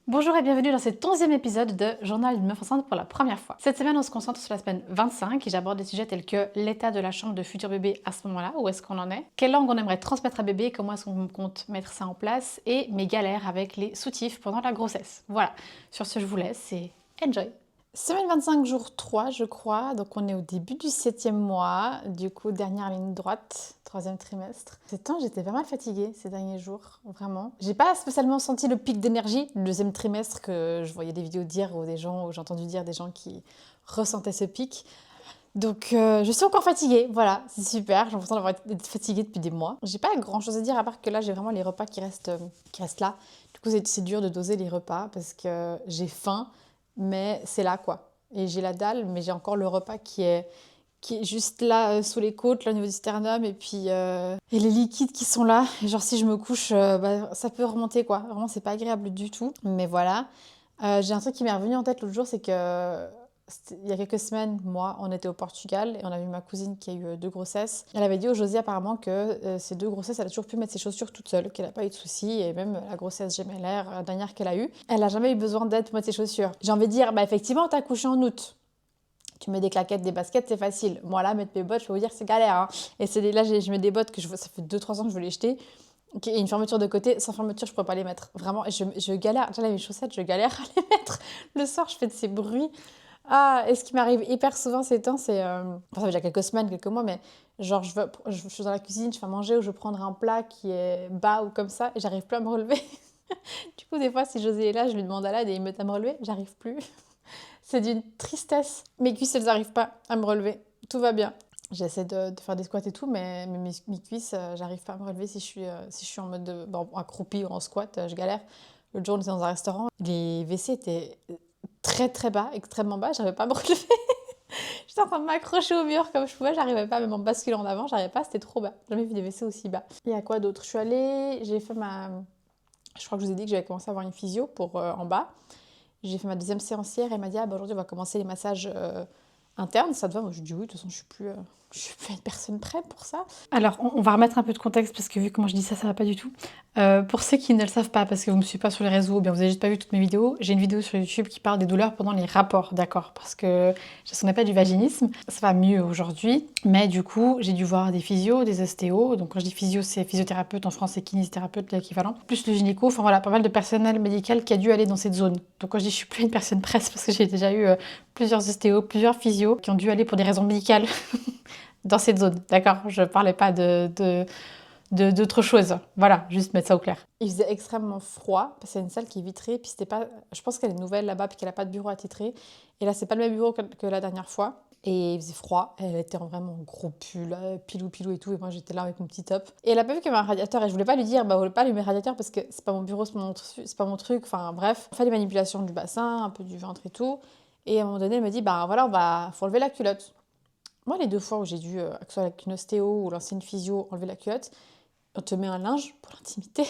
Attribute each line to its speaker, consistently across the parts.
Speaker 1: Bonjour et bienvenue dans cet 11e épisode de Journal d'une meuf enceinte pour la première fois. Cette semaine, on se concentre sur la semaine 25 et j'aborde des sujets tels que l'état de la chambre de futur bébé à ce moment-là, où est-ce qu'on en est, quelle langue on aimerait transmettre à bébé, comment est-ce qu'on compte mettre ça en place et mes galères avec les soutifs pendant la grossesse. Voilà, sur ce je vous laisse et enjoy. Semaine 25, jour 3, je crois. Donc, on est au début du 7e mois. Du coup, dernière ligne droite, 3e trimestre. Ces temps, j'étais pas mal fatiguée ces derniers jours, vraiment. J'ai pas spécialement senti le pic d'énergie du 2e trimestre que je voyais des vidéos dire ou des gens, ou j'ai entendu dire des gens qui ressentaient ce pic. Donc, je suis encore fatiguée. Voilà, c'est super. J'ai l'impression d'avoir été fatiguée depuis des mois. J'ai pas grand chose à dire à part que là, j'ai vraiment les repas qui restent là. Du coup, c'est dur de doser les repas parce que j'ai faim. Mais c'est là quoi. Et j'ai la dalle, mais j'ai encore le repas qui est juste là sous les côtes, là au niveau du sternum, et puis et les liquides qui sont là. Et genre si je me couche, ça peut remonter quoi. Vraiment, c'est pas agréable du tout. Mais voilà. J'ai un truc qui m'est revenu en tête l'autre jour, c'est que il y a quelques semaines, moi, on était au Portugal et on a vu ma cousine qui a eu 2 grossesses. Elle avait dit au Josie apparemment que ces 2 grossesses, elle a toujours pu mettre ses chaussures toute seule, qu'elle n'a pas eu de soucis. Et même la grossesse gémellaire, la dernière qu'elle a eue, elle n'a jamais eu besoin d'aide pour mettre ses chaussures. J'ai envie de dire, bah effectivement, t'as accouché en août. Tu mets des claquettes, des baskets, c'est facile. Moi là, mettre mes bottes, je peux vous dire, c'est galère. Hein. Et là, je mets des bottes que ça fait 2-3 ans que je veux les jeter. Et une fermeture de côté, sans fermeture, je pourrais pas les mettre. Vraiment, je galère. Déjà, mes chaussettes, je galère à les mettre. Le soir, je fais de ces bruits. Ah, et ce qui m'arrive hyper souvent ces temps, c'est. Enfin, ça fait déjà quelques semaines, quelques mois, mais genre, je suis dans la cuisine, je fais à manger ou je vais prendre un plat qui est bas ou comme ça et j'arrive plus à me relever. Du coup, des fois, si José est là, je lui demande à l'aide et il m'aide à me relever, j'arrive plus. C'est d'une tristesse. Mes cuisses, elles n'arrivent pas à me relever. Tout va bien. J'essaie de faire des squats et tout, mais mes cuisses, j'arrive pas à me relever si je suis en mode accroupie ou en squat, je galère. L'autre jour, on était dans un restaurant, les WC étaient très très bas, extrêmement bas, j'arrivais pas à me relever. J'étais en train de m'accrocher au mur comme je pouvais, j'arrivais pas, même en basculant en avant, j'arrivais pas, c'était trop bas. J'ai jamais vu des WC aussi bas. Il y a quoi d'autre? J'ai fait Je crois que je vous ai dit que j'avais commencé à avoir une physio pour en bas. J'ai fait ma 2e séance hier et elle m'a dit ah, bah, aujourd'hui on va commencer les massages internes, ça te va? Moi je lui dis oui, de toute façon je suis plus une personne prête pour ça. Alors on va remettre un peu de contexte parce que vu comment je dis ça, ça va pas du tout. Pour ceux qui ne le savent pas, parce que vous me suivez pas sur les réseaux, ou bien vous avez juste pas vu toutes mes vidéos, j'ai une vidéo sur YouTube qui parle des douleurs pendant les rapports, d'accord? Parce que ce qu'on appelle du vaginisme, ça va mieux aujourd'hui, mais du coup j'ai dû voir des physios, des ostéos, donc quand je dis physio c'est physiothérapeute, en France c'est kinésithérapeute l'équivalent, plus le gynéco, enfin voilà, pas mal de personnel médical qui a dû aller dans cette zone. Donc quand je dis je suis plus une personne presse, parce que j'ai déjà eu plusieurs ostéos, plusieurs physios qui ont dû aller pour des raisons médicales dans cette zone, d'accord? Je parlais pas d'autre chose. Voilà, juste mettre ça au clair. Il faisait extrêmement froid, parce que c'est une salle qui est vitrée, puis c'était pas... Je pense qu'elle est nouvelle là-bas, puis qu'elle a pas de bureau attitré. Et là, c'est pas le même bureau que la dernière fois. Et il faisait froid, elle était en vraiment gros pull, pilou et tout, et moi j'étais là avec mon petit top. Et elle a pas vu qu'il y avait un radiateur, et je voulais pas lui dire, bah, on voulait pas allumer le radiateur parce que c'est pas mon bureau, c'est pas mon truc, enfin bref. On fait des manipulations du bassin, un peu du ventre et tout. Et à un moment donné, elle me dit, bah voilà, faut enlever la culotte. Moi, les 2 fois où j'ai dû, que ce soit avec une ostéo ou l'ancienne physio, enlever la culotte, on te met un linge pour l'intimité,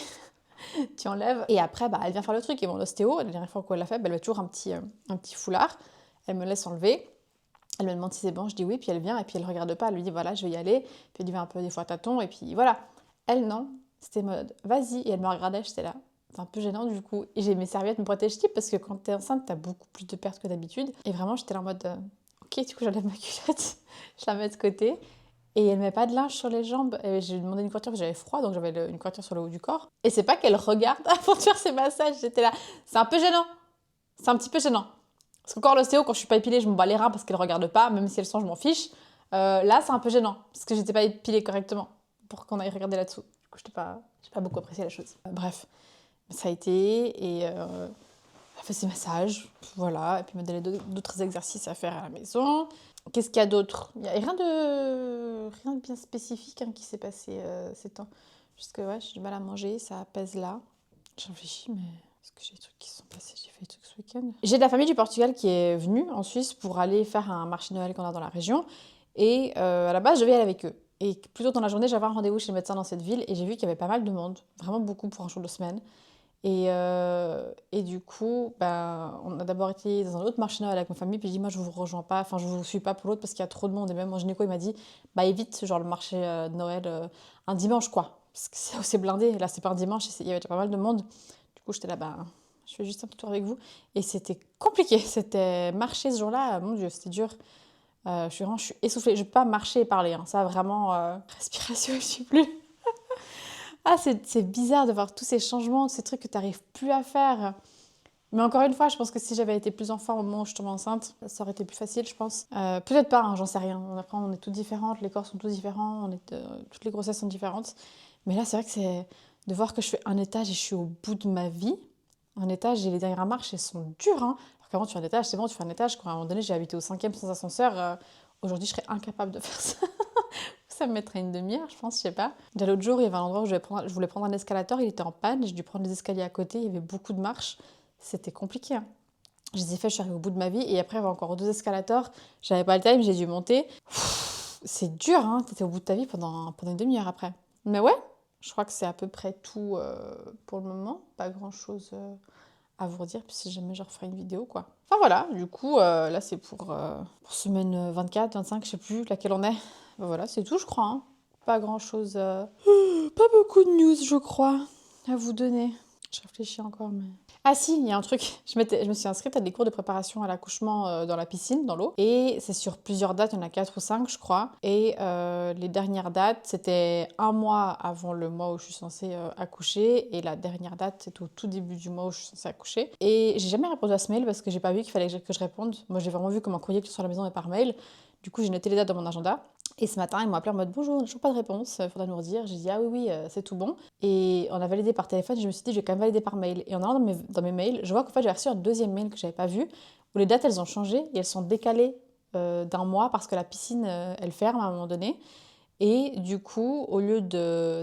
Speaker 1: tu enlèves, et après, bah, elle vient faire le truc. Et mon ostéo, la dernière fois qu'elle l'a fait, bah, elle met toujours un petit foulard, elle me laisse enlever, elle me demande si c'est bon, je dis oui, puis elle vient, et puis elle regarde pas, elle lui dit voilà, je vais y aller, puis elle y va un peu des fois tâton, et puis voilà. Elle, non, c'était mode vas-y, et elle me regardait, j'étais là. C'est un peu gênant du coup. Et j'ai mes serviettes, mes protège-type, parce que quand t'es enceinte, t'as beaucoup plus de pertes que d'habitude. Et vraiment, j'étais là en mode ok, du coup, j'enlève ma culotte, je la mets de côté. Et elle met pas de linge sur les jambes. Et j'ai demandé une couverture parce que j'avais froid, donc j'avais une couverture sur le haut du corps. Et c'est pas qu'elle regarde avant de faire ses massages. J'étais là. C'est un peu gênant. C'est un petit peu gênant. Parce qu'encore l'ostéo, quand je suis pas épilée, je me bats les reins parce qu'elle regarde pas, même si elles sont, je m'en fiche. Là, c'est un peu gênant parce que j'étais pas épilée correctement pour qu'on aille regarder là-dessous. Du coup, j'ai pas beaucoup apprécié la chose. Bref, ça a été et elle a fait ses massages, voilà, et puis elle m'a donné d'autres exercices à faire à la maison. Qu'est-ce qu'il y a d'autre? Il n'y a rien de bien spécifique hein, qui s'est passé ces temps. Juste que ouais, j'ai du mal à manger, ça apaise là. J'ai réfléchi, mais est-ce que j'ai des trucs qui se sont passés? J'ai fait des trucs ce week-end. J'ai de la famille du Portugal qui est venue en Suisse pour aller faire un marché Noël qu'on a dans la région. Et à la base, je devais aller avec eux. Et plus tôt dans la journée, j'avais un rendez-vous chez le médecin dans cette ville et j'ai vu qu'il y avait pas mal de monde, vraiment beaucoup pour un jour de semaine. Et du coup, bah, on a d'abord été dans un autre marché Noël avec ma famille, puis je dis, moi je vous rejoins pas, enfin je vous suis pas pour l'autre parce qu'il y a trop de monde. Et même mon gynéco, il m'a dit, bah évite genre le marché de Noël un dimanche quoi, parce que c'est blindé. Là, c'est pas un dimanche, il y avait déjà pas mal de monde. Du coup, j'étais là, bah Je fais juste un petit tour avec vous. Et c'était compliqué. C'était marcher ce jour-là. Mon Dieu, c'était dur. Je suis essoufflée. Je ne peux pas marcher et parler. Hein. Ça, vraiment, respiration, je ne suis plus. Ah, c'est bizarre de voir tous ces changements, ces trucs que tu n'arrives plus à faire. Mais encore une fois, je pense que si j'avais été plus enfant au moment où je tombe enceinte, ça aurait été plus facile, je pense. Peut-être pas, hein, j'en sais rien. Après, on est toutes différentes, les corps sont tous différents, toutes les grossesses sont différentes. Mais là, c'est vrai que c'est de voir que je fais un étage et je suis au bout de ma vie. Un étage et les dernières marches, elles sont dures. Hein. Alors qu'avant, tu fais un étage, c'est bon, tu fais un étage. Quand à un moment donné, j'ai habité au 5e sans ascenseur. Aujourd'hui, je serais incapable de faire ça. Ça me mettrait une demi-heure, je pense, je sais pas. Déjà l'autre jour, il y avait un endroit où je voulais prendre un escalator, il était en panne, j'ai dû prendre les escaliers à côté, il y avait beaucoup de marches. C'était compliqué. Hein. Je les ai fait, je suis arrivée au bout de ma vie. Et après, il y avait encore 2 escalators. J'avais pas le time, j'ai dû monter. C'est dur, hein. T'étais au bout de ta vie pendant une demi-heure après. Mais ouais, je crois que c'est à peu près tout pour le moment. Pas grand-chose à vous redire. Puis si jamais je referai une vidéo, quoi. Enfin voilà, du coup, là, c'est pour semaine 24, 25, je sais plus laquelle on est. Ben, voilà, c'est tout, je crois. Hein. Pas grand-chose... Pas beaucoup de news, je crois, à vous donner. Je réfléchis encore, mais... Ah si, il y a un truc. Je me suis inscrite à des cours de préparation à l'accouchement dans la piscine, dans l'eau. Et c'est sur plusieurs dates, il y en a 4 ou 5, je crois. Et les dernières dates, c'était 1 mois avant le mois où je suis censée accoucher. Et la dernière date, c'est au tout début du mois où je suis censée accoucher. Et j'ai jamais répondu à ce mail parce que j'ai pas vu qu'il fallait que je réponde. Moi, j'ai vraiment vu comme un courrier qui est sur la maison et par mail. Du coup, j'ai noté les dates dans mon agenda. Et ce matin, ils m'ont appelé en mode bonjour, on n'a toujours pas de réponse, il faudra nous redire. J'ai dit ah oui, c'est tout bon. Et on a validé par téléphone, je me suis dit je vais quand même valider par mail. Et en allant dans mes mails, je vois qu'en fait j'ai reçu un deuxième mail que j'avais pas vu, où les dates elles ont changé et elles sont décalées d'un mois parce que la piscine elle ferme à un moment donné. Et du coup, au lieu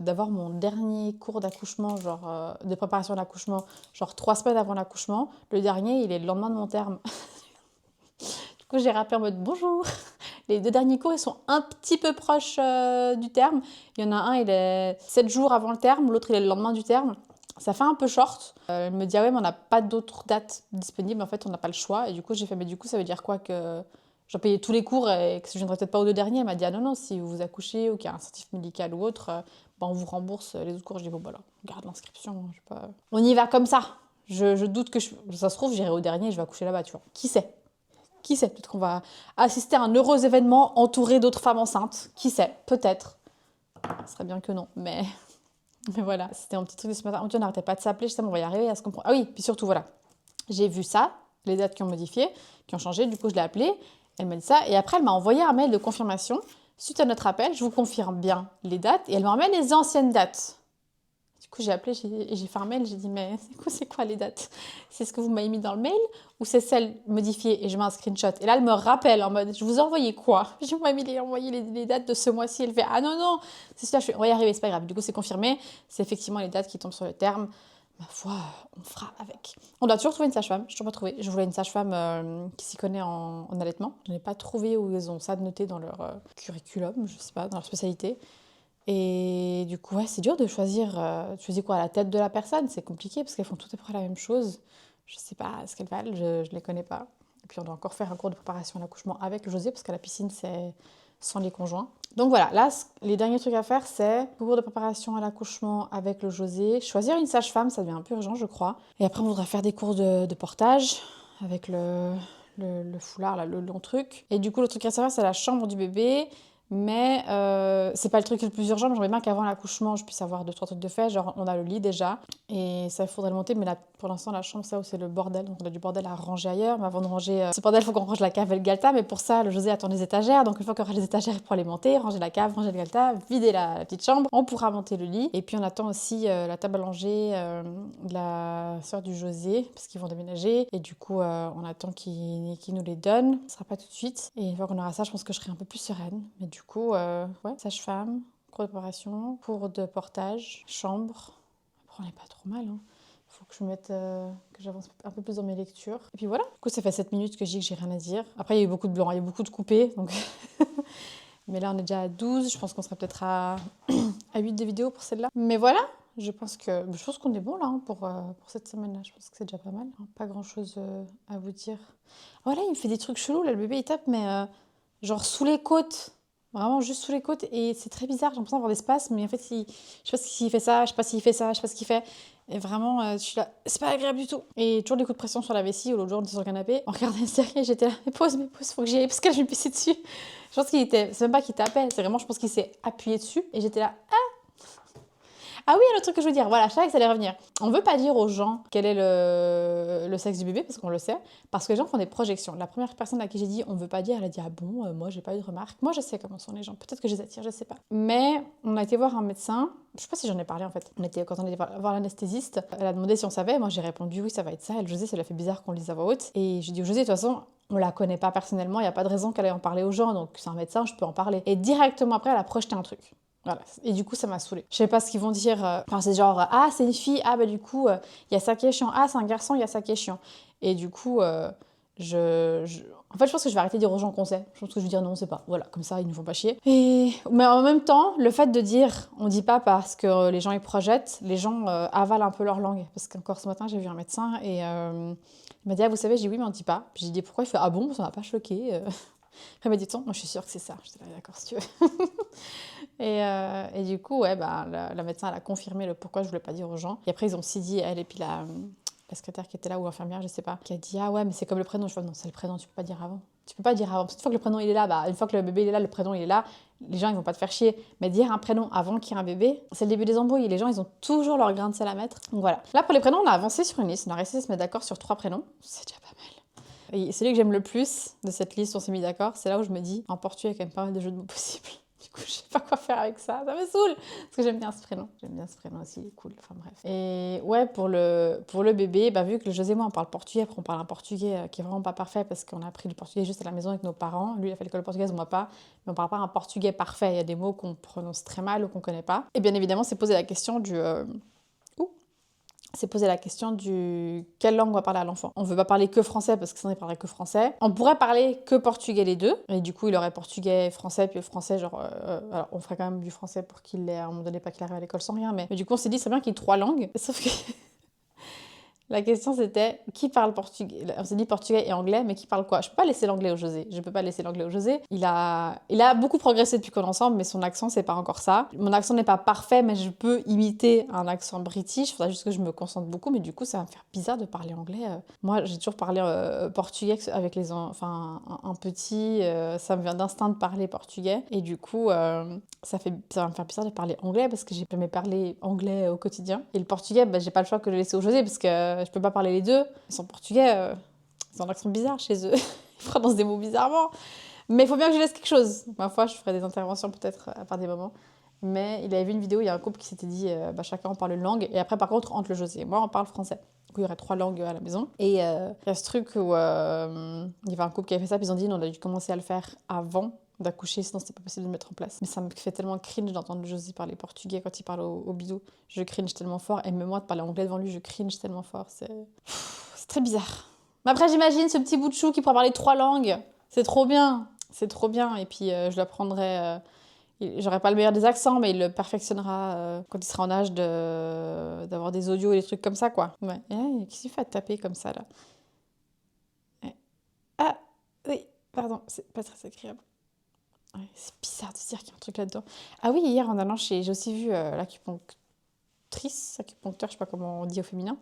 Speaker 1: d'avoir mon dernier cours d'accouchement, genre de préparation à l'accouchement, genre 3 semaines avant l'accouchement, le dernier il est le lendemain de mon terme. Du coup, j'ai rappelé en mode bonjour. Les 2 derniers cours, ils sont un petit peu proches du terme. Il y en a un, il est 7 jours avant le terme, l'autre, il est le lendemain du terme. Ça fait un peu short. Elle me dit, ah ouais, mais on n'a pas d'autres dates disponibles. En fait, on n'a pas le choix. Et du coup, j'ai fait, mais du coup, ça veut dire quoi que j'ai payé tous les cours et que je ne viendrai peut-être pas aux 2 derniers. Elle m'a dit, ah non, non, si vous accouchez ou qu'il y a un certif médical ou autre, ben, on vous rembourse les autres cours. Je dis, bon, bah alors, garde l'inscription. Je sais pas. On y va comme ça. Je doute que ça se trouve, j'irai au dernier et je vais accoucher là-bas, tu vois. Qui sait? Qui sait, peut-être qu'on va assister à un heureux événement entouré d'autres femmes enceintes. Qui sait, peut-être. Ce serait bien que non, mais voilà. C'était un petit truc de ce matin. On n'arrêtait pas de s'appeler, je sais, on va y arriver à se comprendre. Ah oui, puis surtout, voilà. J'ai vu ça, les dates qui ont modifié, qui ont changé. Du coup, je l'ai appelée, elle m'a dit ça. Et après, elle m'a envoyé un mail de confirmation. Suite à notre appel, je vous confirme bien les dates. Et elle m'a remis les anciennes dates. Du coup, j'ai appelé et j'ai fait un mail, j'ai dit, mais c'est quoi les dates? C'est ce que vous m'avez mis dans le mail ou c'est celle modifiée? Et je mets un screenshot. Et là, elle me rappelle en mode, je vous ai envoyé quoi? Je vous ai envoyé les dates de ce mois-ci. Elle fait, ah non, non, c'est celui-là, on va y arriver, c'est pas grave. Du coup, c'est confirmé. C'est effectivement les dates qui tombent sur le terme. Ma foi, on fera avec. On doit toujours trouver une sage-femme. Je ne pas trouvé. Je voulais une sage-femme qui s'y connaît en allaitement. Je n'ai pas trouvé où ils ont ça noté dans leur curriculum, je sais pas, dans leur spécialité. Et du coup, ouais, c'est dur de choisir. Tu choisis quoi à la tête de la personne? C'est compliqué parce qu'elles font toutes à peu près la même chose. Je sais pas ce qu'elles valent, je ne les connais pas. Et puis on doit encore faire un cours de préparation à l'accouchement avec le José parce qu'à la piscine, c'est sans les conjoints. Donc voilà, là, les derniers trucs à faire, c'est cours de préparation à l'accouchement avec le José. Choisir une sage-femme, ça devient un peu urgent, je crois. Et après, on voudra faire des cours de portage avec le foulard, là, le long truc. Et du coup, le truc à savoir, c'est la chambre du bébé. Mais c'est pas le truc le plus urgent, mais j'aimerais bien qu'avant l'accouchement, je puisse avoir 2-3 trucs de fait. Genre, on a le lit déjà, et ça, il faudrait le monter. Mais là, pour l'instant, la chambre, c'est là où c'est le bordel. Donc, on a du bordel à ranger ailleurs. Mais avant de ranger ce bordel, il faut qu'on range la cave et le galetas. Mais pour ça, le José attend les étagères. Donc, une fois qu'on aura les étagères pour les monter, ranger la cave, ranger le galetas, vider la petite chambre, on pourra monter le lit. Et puis, on attend aussi la table à langer de la sœur du José, parce qu'ils vont déménager. Et du coup, on attend qu'ils nous les donnent. Ce sera pas tout de suite. Et une fois qu'on aura ça, je pense que je serai un peu plus sereine. Mais du coup, ouais, sage-femme, cours de préparation, cours de portage, chambre. Après, on n'est pas trop mal. Hein. Faut que je mette, que j'avance un peu plus dans mes lectures. Et puis voilà. Du coup, ça fait 7 minutes que je dis que j'ai rien à dire. Après, il y a eu beaucoup de blanc, il y a eu beaucoup de coupés. Donc... Mais là, on est déjà à 12. Je pense qu'on sera peut-être à 8 de vidéos pour celle-là. Mais voilà. Je pense qu'on est bon là hein, pour cette semaine-là. Je pense que c'est déjà pas mal. Hein. Pas grand-chose à vous dire. Voilà, il me fait des trucs chelous. Là, le bébé, il tape, mais genre sous les côtes. Vraiment juste sous les côtes. Et c'est très bizarre. J'ai l'impression d'avoir des spasmes. Mais en fait, je sais pas s'il fait ça, je sais pas s'il fait ça, je sais pas ce qu'il fait. Et vraiment, je suis là, c'est pas agréable du tout. Et toujours des coups de pression sur la vessie, ou l'autre jour, on était sur le canapé, on regardait une série, et j'étais là, mais pause, faut que j'y aille, parce que là, je vais me pisser dessus. Je pense c'est même pas qu'il tapait, c'est vraiment, je pense qu'il s'est appuyé dessus, et j'étais là, ah oui, le truc que je veux dire, voilà, je savais que ça allait revenir. On veut pas dire aux gens quel est le sexe du bébé, parce qu'on le sait, parce que les gens font des projections. La première personne à qui j'ai dit on veut pas dire, elle a dit ah bon, moi j'ai pas eu de remarques. Moi je sais comment sont les gens, peut-être que je les attire, je sais pas. Mais on a été voir un médecin, je sais pas si j'en ai parlé en fait. Quand on était voir l'anesthésiste, elle a demandé si on savait, moi j'ai répondu oui, ça va être ça. Elle, José, ça lui a fait bizarre qu'on le dise à voix haute. Et j'ai dit José, de toute façon, on la connaît pas personnellement, il y a pas de raison qu'elle aille en parler aux gens, donc c'est un médecin, je peux en parler. Et directement après, elle a projeté un truc. Voilà. Et du coup, ça m'a saoulée. Je sais pas ce qu'ils vont dire. Enfin, c'est genre, ah, c'est une fille, ah, bah du coup, il y a ça qui est chiant. Ah, c'est un garçon, il y a ça qui est chiant. Et du coup, en fait, je pense que je vais arrêter de dire aux gens qu'on sait. Je pense que je vais dire non, on sait pas. Voilà, comme ça, ils ne font pas chier. Mais en même temps, le fait de dire, on dit pas parce que les gens ils projettent, les gens avalent un peu leur langue. Parce qu'encore ce matin, j'ai vu un médecin et il m'a dit, ah, vous savez, j'ai dit oui, mais on dit pas. Puis j'ai dit pourquoi. Il fait, ah bon, ça m'a pas choqué. Après, il m'a dit, moi je suis sûre que c'est ça. J'étais là, d'accord, si tu veux. Et du coup, ouais, bah, la médecin, elle a confirmé le pourquoi je voulais pas dire aux gens. Et après, ils ont aussi dit, elle et puis la secrétaire qui était là, ou l'infirmière, je sais pas, qui a dit, ah ouais, mais c'est comme le prénom. Je vois, non, c'est le prénom, tu peux pas dire avant. Tu peux pas dire avant. Parce qu'une fois que le prénom il est là, bah, une fois que le bébé il est là, le prénom il est là, les gens ils vont pas te faire chier. Mais dire un prénom avant qu'il y ait un bébé, c'est le début des embrouilles. Les gens ils ont toujours leur grain de sel à mettre. Donc voilà. Là, pour les prénoms, on a avancé sur une liste. On a réussi à se mettre d'accord sur 3 prénoms. C'est déjà pas mal. Et celui que j'aime le plus de cette liste, on s'est mis d'accord, c'est là où je me dis, en portugais, il y a quand même pas mal de jeux de mots possibles. Du coup, je sais pas quoi faire avec ça me saoule. Parce que j'aime bien ce prénom. J'aime bien ce prénom aussi, il est cool. Enfin bref. Et ouais, pour le bébé, bah, vu que le José et moi, on parle portugais, après on parle un portugais qui est vraiment pas parfait parce qu'on a appris le portugais juste à la maison avec nos parents. Lui, il a fait l'école portugaise, moi pas. Mais on parle pas un portugais parfait. Il y a des mots qu'on prononce très mal ou qu'on connaît pas. Et bien évidemment, c'est posé la question c'est poser la question du quelle langue on va parler à l'enfant. On veut pas parler que français parce que sinon il parlerait que français. On pourrait parler que portugais les deux. Et du coup, il aurait portugais, français, puis le français, alors on ferait quand même du français pour qu'il ait à un moment donné, pas qu'il arrive à l'école sans rien. Mais du coup, on s'est dit, c'est bien qu'il y ait 3 langues. Sauf que la question c'était qui parle portugais. On s'est dit portugais et anglais, mais qui parle quoi? Je peux pas laisser l'anglais au José. Je peux pas laisser l'anglais au José. Il a beaucoup progressé depuis qu'on est ensemble, mais son accent c'est pas encore ça. Mon accent n'est pas parfait, mais je peux imiter un accent british. Il faudra juste que je me concentre beaucoup, mais du coup ça va me faire bizarre de parler anglais. Moi j'ai toujours parlé portugais avec les enfin un petit. Ça me vient d'instinct de parler portugais et du coup ça va me faire bizarre de parler anglais parce que j'ai jamais parlé anglais au quotidien. Et le portugais, bah, j'ai pas le choix que de le laisser au José parce que je peux pas parler les deux. Ils sont portugais, ils ont un accent bizarre chez eux. Ils prononcent des mots bizarrement. Mais il faut bien que je laisse quelque chose. Ma foi, je ferai des interventions peut-être à part des moments. Mais il avait vu une vidéo, il y a un couple qui s'était dit bah, chacun on parle une langue. Et après, par contre, entre le José et moi, on parle français. Du coup, il y aurait 3 langues à la maison. Et il y a ce truc où il y avait un couple qui avait fait ça, puis ils ont dit on a dû commencer à le faire avant d'accoucher, sinon c'était pas possible de le mettre en place. Mais ça me fait tellement cringe d'entendre José parler portugais quand il parle au bidou. Je cringe tellement fort. Et même moi, de parler anglais devant lui, je cringe tellement fort. C'est très bizarre. Mais après, j'imagine ce petit bout de chou qui pourra parler 3 langues. C'est trop bien. C'est trop bien. Et puis, je l'apprendrai. J'aurai pas le meilleur des accents, mais il le perfectionnera quand il sera en âge d'avoir des audios et des trucs comme ça, quoi. Ouais. Qu'est-ce qu'il fait à taper comme ça, là? Ouais. Ah, oui, pardon, c'est pas très agréable. Ouais, c'est bizarre de se dire qu'il y a un truc là-dedans. Ah oui, hier en allant j'ai aussi vu l'acupuncteur, je sais pas comment on dit au féminin.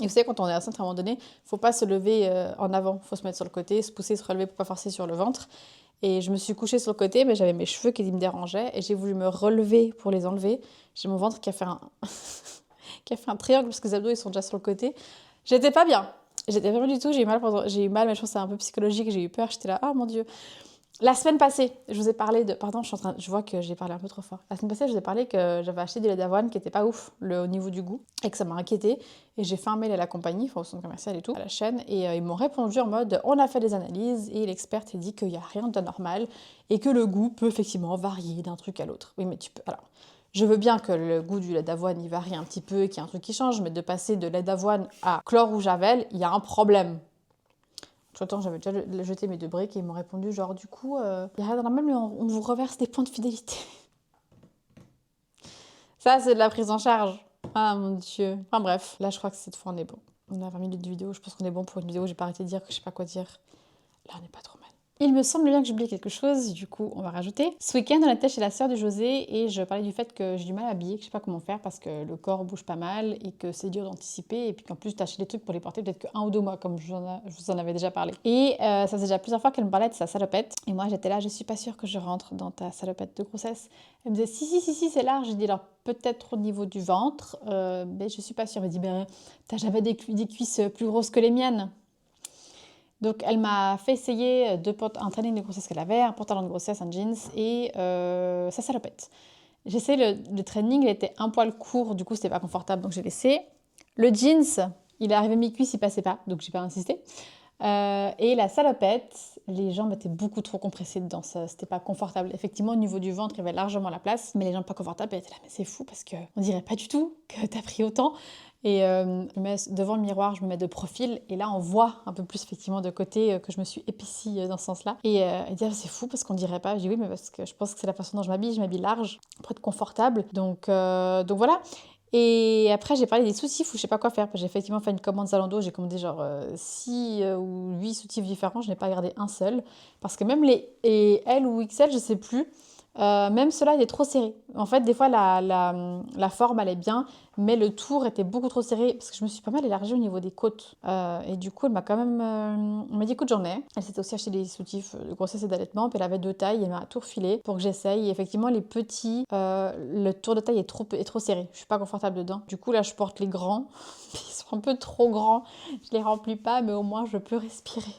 Speaker 1: Et vous savez, quand on est enceinte à un moment donné, faut pas se lever en avant, faut se mettre sur le côté, se pousser, se relever pour pas forcer sur le ventre. Et je me suis couchée sur le côté, mais j'avais mes cheveux qui me dérangeaient et j'ai voulu me relever pour les enlever. J'ai mon ventre qui a fait un qui a fait un triangle parce que les abdos ils sont déjà sur le côté. J'étais pas bien. J'étais pas bien du tout, j'ai eu mal, mais je pense que c'est un peu psychologique, j'ai eu peur, j'étais là, oh mon Dieu. La semaine passée, je vous ai parlé de... Pardon, je vois que j'ai parlé un peu trop fort. La semaine passée, je vous ai parlé que j'avais acheté du lait d'avoine qui était pas ouf au niveau du goût et que ça m'a inquiétée. Et j'ai fait un mail à la compagnie, enfin au centre commercial et tout, à la chaîne, et ils m'ont répondu en mode on a fait des analyses et l'experte a dit qu'il n'y a rien d'anormal et que le goût peut effectivement varier d'un truc à l'autre. Oui, mais tu peux... Alors, je veux bien que le goût du lait d'avoine il varie un petit peu et qu'il y a un truc qui change, mais de passer de lait d'avoine à chlore ou javel, il y a un problème. Entre-temps, j'avais déjà jeté mes 2 briques et ils m'ont répondu genre du coup, il y a rien d'anormal, mais on vous reverse des points de fidélité. Ça, c'est de la prise en charge. Ah mon Dieu. Enfin bref, là je crois que cette fois on est bon. On a 20 minutes de vidéo, je pense qu'on est bon pour une vidéo, j'ai pas arrêté de dire que je sais pas quoi dire. Là on est pas trop mal. Il me semble bien que j'oublie quelque chose, du coup on va rajouter. Ce week-end on était chez la sœur de José et je parlais du fait que j'ai du mal à habiller, que je sais pas comment faire parce que le corps bouge pas mal et que c'est dur d'anticiper et puis qu'en plus t'achètes des trucs pour les porter peut-être que 1 ou 2 mois comme je vous en avais déjà parlé. Et ça faisait déjà plusieurs fois qu'elle me parlait de sa salopette et moi j'étais là, je suis pas sûre que je rentre dans ta salopette de grossesse. Elle me disait si c'est large, j'ai dit alors peut-être au niveau du ventre, mais je suis pas sûre. Elle me dit ben t'as jamais des cuisses plus grosses que les miennes. Donc elle m'a fait essayer un training de grossesse qu'elle avait, un pantalon de grossesse, un jeans et sa salopette. J'ai essayé le training, il était un poil court, du coup c'était pas confortable donc j'ai laissé. Le jeans, il est arrivé mi-cuisse, il passait pas, donc j'ai pas insisté. Et la salopette, les jambes étaient beaucoup trop compressées dedans, c'était pas confortable. Effectivement, au niveau du ventre, il y avait largement la place, mais les jambes pas confortables, elle était là, mais c'est fou parce qu'on dirait pas du tout que t'as pris autant. Et je me mets devant le miroir, je me mets de profil, et là on voit un peu plus effectivement de côté que je me suis épaissie dans ce sens-là. Et elle dit, c'est fou parce qu'on dirait pas. Je dis oui, mais parce que je pense que c'est la façon dont je m'habille large pour être confortable. Donc voilà. Et après, j'ai parlé des soutifs où je sais pas quoi faire. J'ai effectivement fait une commande Zalando. J'ai commandé genre 6 ou 8 soutifs différents. Je n'ai pas gardé un seul. Parce que même les L ou XL, je sais plus. Même cela, il est trop serré. En fait, des fois, la forme, elle est bien, mais le tour était beaucoup trop serré parce que je me suis pas mal élargie au niveau des côtes. Et du coup, elle m'a quand même... on m'a dit, écoute, j'en ai. Elle s'était aussi acheté des soutifs de grossesse et d'allaitement, puis elle avait 2 tailles, elle m'a tout refilé pour que j'essaye. Et effectivement, les petits, le tour de taille est trop serré. Je suis pas confortable dedans. Du coup, là, je porte les grands. Ils sont un peu trop grands. Je les remplis pas, mais au moins, je peux respirer.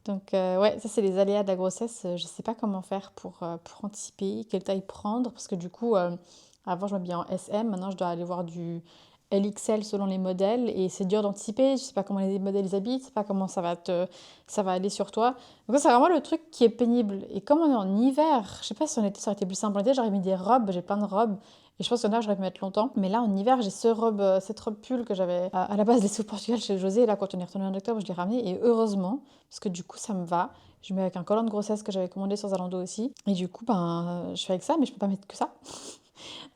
Speaker 1: Donc ouais, ça c'est les aléas de la grossesse. Je sais pas comment faire pour anticiper, quelle taille prendre, parce que du coup, avant je m'habillais en SM, maintenant je dois aller voir du LXL selon les modèles, et c'est dur d'anticiper, je sais pas comment les modèles ils habillent, je sais pas comment ça va aller sur toi. Donc ça c'est vraiment le truc qui est pénible. Et comme on est en hiver, je sais pas si en été ça aurait été plus simple. En été j'aurais mis des robes, j'ai plein de robes, et je pense que là, j'aurais pu mettre longtemps. Mais là, en hiver, j'ai cette robe pull que j'avais à la base laissée au Portugal chez José. Et là, quand on est retourné en octobre, je l'ai ramenée. Et heureusement, parce que du coup, ça me va. Je mets avec un collant de grossesse que j'avais commandé sur Zalando aussi. Et du coup, je fais avec ça, mais je peux pas mettre que ça.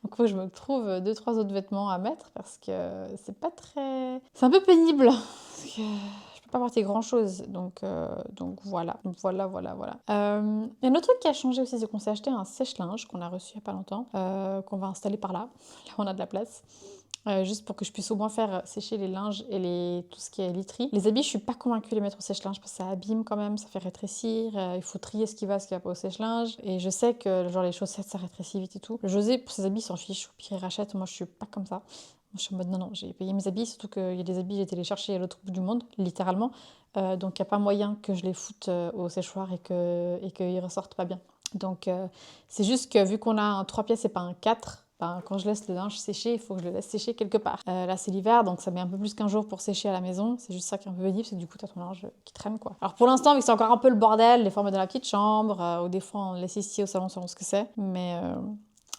Speaker 1: Donc, il faut que je me trouve 2-3 autres vêtements à mettre parce que c'est pas très... C'est un peu pénible. Parce que je peux pas porter grand-chose. Donc voilà. Il y a un autre truc qui a changé aussi, c'est qu'on s'est acheté un sèche-linge qu'on a reçu il y a pas longtemps, qu'on va installer par là. Là, on a de la place. Juste pour que je puisse au moins faire sécher les linges et tout ce qui est literie. Les habits, je suis pas convaincue de les mettre au sèche-linge parce que ça abîme quand même, ça fait rétrécir. Il faut trier ce qui va pas au sèche-linge. Et je sais que genre les chaussettes, ça rétrécit vite et tout. José, pour ses habits, il s'en fiche. Au pire, il rachète. Moi, je suis pas comme ça. Moi, je suis en mode non, j'ai payé mes habits. Surtout qu'il y a des habits, j'ai été les chercher à l'autre bout du monde, littéralement. Donc, il n'y a pas moyen que je les foute au séchoir et qu'ils ressortent pas bien. Donc, c'est juste que vu qu'on a un 3 pièces et pas un 4, quand je laisse le linge sécher, il faut que je le laisse sécher quelque part. Là, c'est l'hiver, donc ça met un peu plus qu'un jour pour sécher à la maison. C'est juste ça qui est un peu pénible, c'est que du coup, t'as ton linge qui traîne, quoi. Alors pour l'instant, vu que c'est encore un peu le bordel, des fois on met dans la petite chambre, ou des fois on laisse ici au salon selon ce que c'est. Mais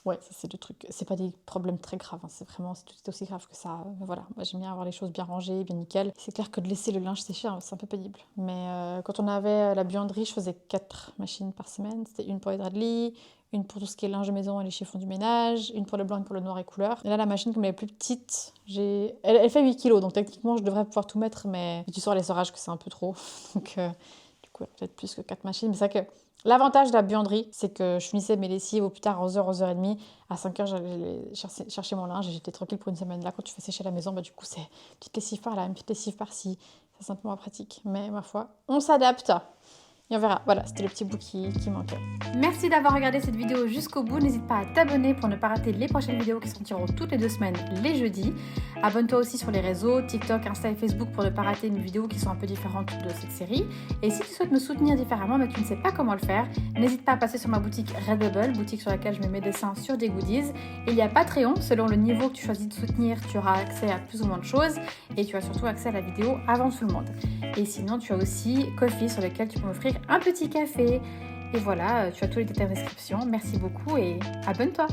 Speaker 1: ouais, ça c'est le truc. C'est pas des problèmes très graves, hein. C'est tout est aussi grave que ça. Mais voilà, moi j'aime bien avoir les choses bien rangées, bien nickel. C'est clair que de laisser le linge sécher, c'est un peu pénible. Mais quand on avait la buanderie, je faisais 4 machines par semaine. C'était une pour les draps de lit, une pour tout ce qui est linge de maison et les chiffons du ménage, une pour le blanc, une pour le noir et couleur. Et là, la machine, comme elle est plus petite, elle fait 8 kilos, donc techniquement, je devrais pouvoir tout mettre, mais tu sors l'essorage que c'est un peu trop. Donc, du coup, peut-être plus que 4 machines. Mais c'est vrai que l'avantage de la buanderie, c'est que je finissais mes lessives au plus tard à 11h, 11h30. À 5h, j'allais chercher mon linge et j'étais tranquille pour une semaine. Là, quand tu fais sécher à la maison, du coup, c'est une petite lessive par là, une petite lessive par-ci. C'est simplement pratique. Mais ma foi, on s'adapte. Et on verra. Voilà, c'était le petit bout qui manquait. Merci d'avoir regardé cette vidéo jusqu'au bout. N'hésite pas à t'abonner pour ne pas rater les prochaines vidéos qui sortiront toutes les 2 semaines, les jeudis. Abonne-toi aussi sur les réseaux, TikTok, Insta et Facebook pour ne pas rater une vidéo qui sont un peu différentes de cette série. Et si tu souhaites me soutenir différemment mais tu ne sais pas comment le faire, n'hésite pas à passer sur ma boutique Redbubble, boutique sur laquelle je mets mes dessins sur des goodies. Et il y a Patreon, selon le niveau que tu choisis de soutenir, tu auras accès à plus ou moins de choses et tu as surtout accès à la vidéo avant tout le monde. Et sinon, tu as aussi Ko-fi sur lequel tu peux m'offrir un petit café. Et voilà, tu as tous les détails en description. Merci beaucoup et abonne-toi!